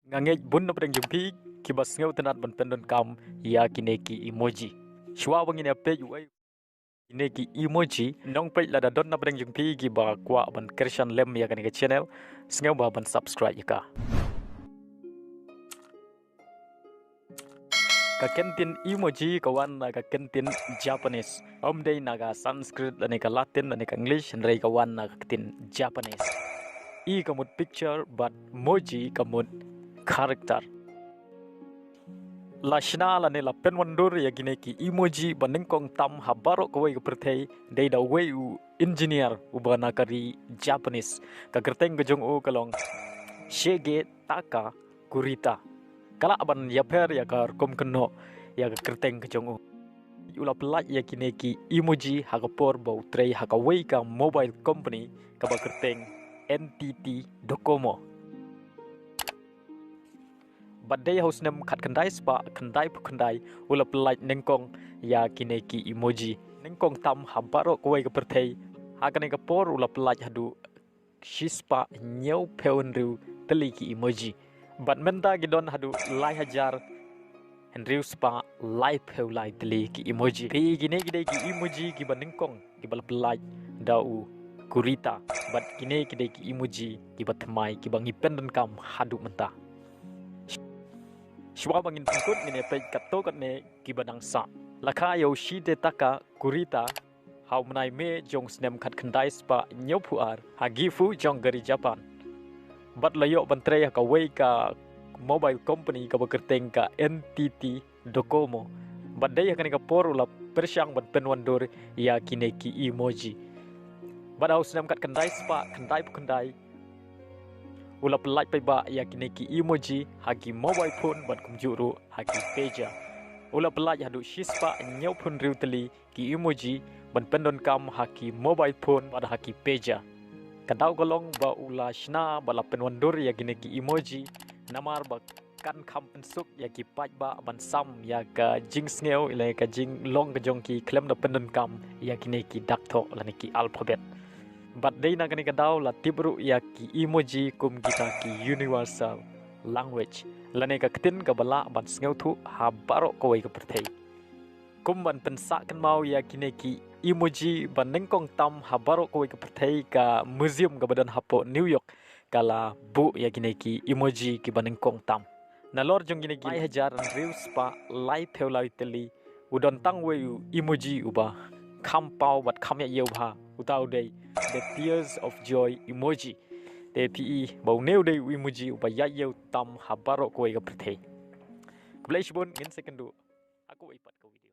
Ngangej bun na padang jumpi kibas ngeu tenat ban pendon kam ya kineki emoji. Shwa bangin ape yu ay kineki emoji nong pe la da don na padang jumpi ki ba kwa ban Christian lem ya kaneka channel sngeu ba ban subscribe ka. Ka kentin emoji kawan na ka kentin Japanese. Day naga Sanskrit dan ka Latin dan ka English rei kawan na ka kentin Japanese. I kamut picture but moji kamut karakter. La Shna la ne la penwandur ya gineki emoji banengkong tam habaro kawai ke pertei dei da weu engineer ubana kari Japanese ka gerteng gejong o kalong shege taka kurita kala ban yaper ya kar kom keno ya gerteng gejong o ula pelaj ya gineki emoji hagapor bau trei hakawai ka mobile company ka ba gerteng NTT Docomo. Badai haus nem kat kendai spa kendai pu kendai ula pelaj nengkong ya kineki emoji nengkong tam habaro kawai ke pertei hakane ka por ula pelaj hadu shispa nyau peunru teliki emoji bat menta gidon hadu lai hajar henriu spa lai peu lai teliki emoji pi gine gidei ki emoji ki banengkong ki bal pelaj dau kurita bat gine gidei ki emoji ki batmai ki bangi penden kam hadu menta. Shwa bangin pungkut ngine pe katokat ne kibadang sa. Laka yo shide taka kurita hau menai me jong snem kat kendai spa nyopuar hagifu jong gari Japan. Bat layo bantre ka wei ka mobile company ka bekerteng ka NTT Docomo. Bat dai kan ka por ula persyang bat penwandur ya kineki emoji. Bat hau snem kat kendai spa kendai pu kendai ula pelaj pai ba ya kineki emoji hagi mobile phone bat kumjuru hagi peja ula pelaj hadu shispa nyau phun riu teli ki emoji ban pendon kam hagi mobile phone bat hagi peja kadau golong ba ula Shna bala penwandur ya kineki emoji namar ba kan kam pensuk ya ki paj ba ban sam ya ka jing sneu ila ka jing long ka jong ki klem da pendon kam ya kineki dakto la ki alphabet. But day na kani kadaw la tibru ya ki emoji kum kita ki universal language. Lane ka ketin ka bala ban sngeu thu ha baro ko wei ka perthei. Kum ban pensa kan mau ya kine ki emoji ban nengkong tam ha baro ko wei ka perthei ka museum ka badan hapo New York kala bu ya kine ki emoji ki ban nengkong tam. Na lor jong kine ki hajar riu spa lai peu lai teli udon tang wei emoji uba kham pau bat kham ya yeu ha utau dei the tears of joy emoji te pi bau neu dei emoji uba ya yeu tam habaro ko ga prthei kublai shbon ngin sekendu aku ipat ko video